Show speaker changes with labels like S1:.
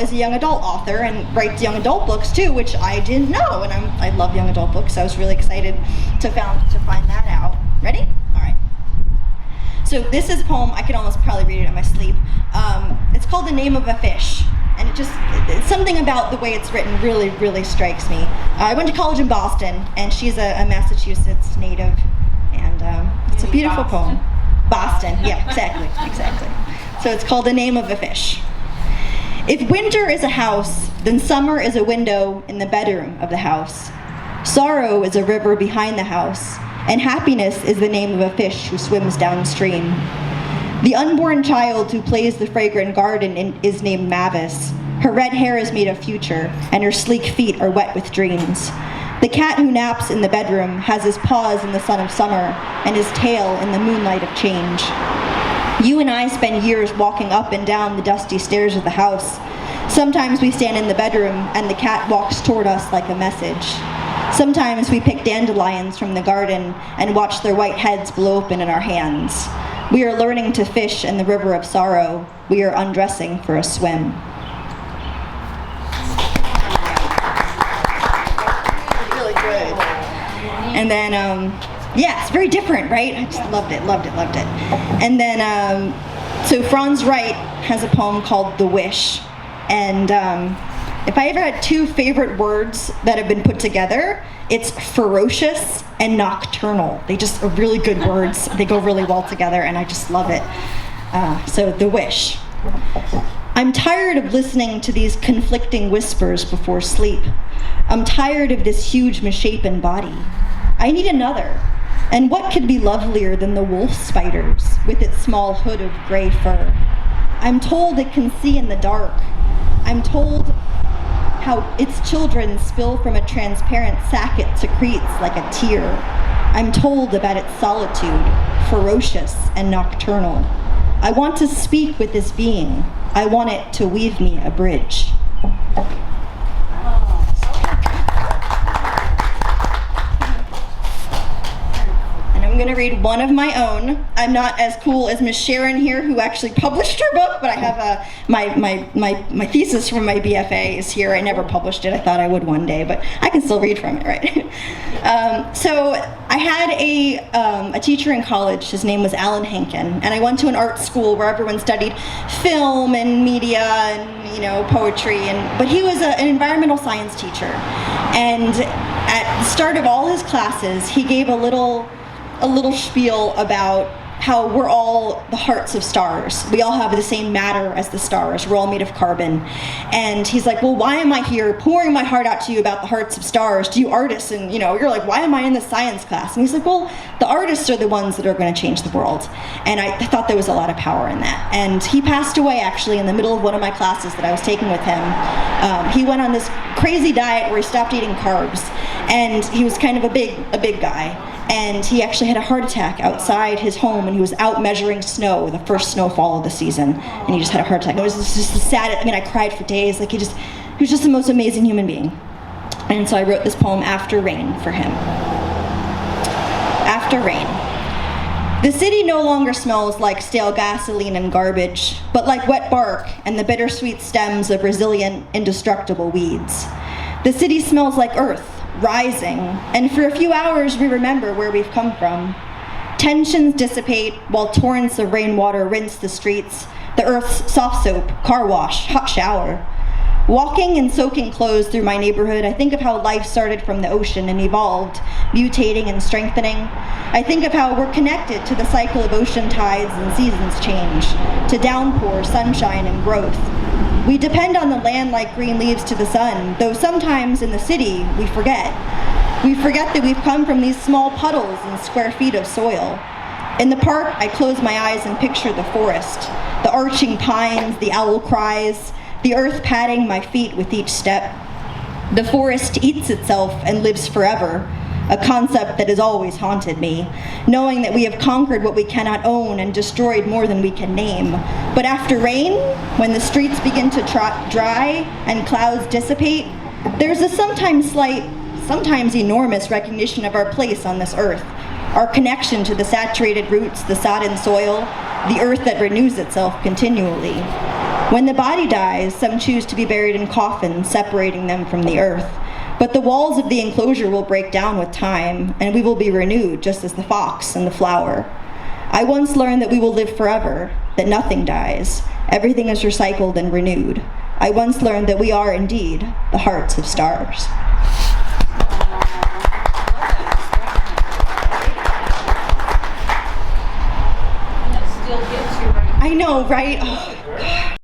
S1: is a young adult author and writes young adult books too, which I didn't know, and I love young adult books, so I was really excited to find that out. Ready? All right. So this is a poem, I could almost probably read it in my sleep. It's called The Name of a Fish, and it's something about the way it's written really, really strikes me. I went to college in Boston, and she's a Massachusetts native, and it's a beautiful poem. Boston, yeah, exactly. So it's called The Name of a Fish. If winter is a house, then summer is a window in the bedroom of the house. Sorrow is a river behind the house, and happiness is the name of a fish who swims downstream. The unborn child who plays the fragrant garden is named Mavis. Her red hair is made of future, and her sleek feet are wet with dreams. The cat who naps in the bedroom has his paws in the sun of summer and his tail in the moonlight of change. You and I spend years walking up and down the dusty stairs of the house. Sometimes we stand in the bedroom and the cat walks toward us like a message. Sometimes we pick dandelions from the garden and watch their white heads blow open in our hands. We are learning to fish in the river of sorrow. We are undressing for a swim. Really good. And then, yeah, it's very different, right? I just loved it. And then, so Franz Wright has a poem called The Wish. And if I ever had two favorite words that have been put together, it's ferocious and nocturnal. They just are really good words. They go really well together, and I just love it. So The Wish. I'm tired of listening to these conflicting whispers before sleep. I'm tired of this huge misshapen body. I need another. And what could be lovelier than the wolf spiders with its small hood of gray fur? I'm told it can see in the dark. I'm told how its children spill from a transparent sac it secretes like a tear. I'm told about its solitude, ferocious and nocturnal. I want to speak with this being. I want it to weave me a bridge. I'm going to read one of my own. I'm not as cool as Miss Sharon here, who actually published her book, but I have my thesis from my BFA is here. I never published it. I thought I would one day, but I can still read from it, right? So I had a teacher in college. His name was Alan Henkin, and I went to an art school where everyone studied film and media and poetry. But he was an environmental science teacher, and at the start of all his classes, he gave a little spiel about how we're all the hearts of stars. We all have the same matter as the stars. We're all made of carbon. And he's like, well, why am I here pouring my heart out to you about the hearts of stars, to you artists? And you're like, why am I in this science class? And he's like, well, the artists are the ones that are going to change the world. And I thought there was a lot of power in that. And he passed away actually in the middle of one of my classes that I was taking with him. He went on this crazy diet where he stopped eating carbs. And he was kind of a big guy. And he actually had a heart attack outside his home, and he was out measuring snow, the first snowfall of the season, and he just had a heart attack. It was just the saddest. I cried for days. He was just the most amazing human being. And so I wrote this poem, After Rain, for him. After rain. The city no longer smells like stale gasoline and garbage, but like wet bark and the bittersweet stems of resilient, indestructible weeds. The city smells like earth, rising, and for a few hours we remember where we've come from. Tensions dissipate while torrents of rainwater rinse the streets, the earth's soft soap, car wash, hot shower. Walking in soaking clothes through my neighborhood, I think of how life started from the ocean and evolved, mutating and strengthening. I think of how we're connected to the cycle of ocean tides and seasons change, to downpour, sunshine, and growth. We depend on the land like green leaves to the sun, though sometimes in the city we forget. We forget that we've come from these small puddles and square feet of soil. In the park, I close my eyes and picture the forest, the arching pines, the owl cries, the earth patting my feet with each step. The forest eats itself and lives forever, a concept that has always haunted me, knowing that we have conquered what we cannot own and destroyed more than we can name. But after rain, when the streets begin to dry and clouds dissipate, there's a sometimes slight, sometimes enormous recognition of our place on this earth, our connection to the saturated roots, the sodden soil, the earth that renews itself continually. When the body dies, some choose to be buried in coffins, separating them from the earth. But the walls of the enclosure will break down with time, and we will be renewed, just as the fox and the flower. I once learned that we will live forever, that nothing dies. Everything is recycled and renewed. I once learned that we are indeed the hearts of stars. I know, right? Oh, God.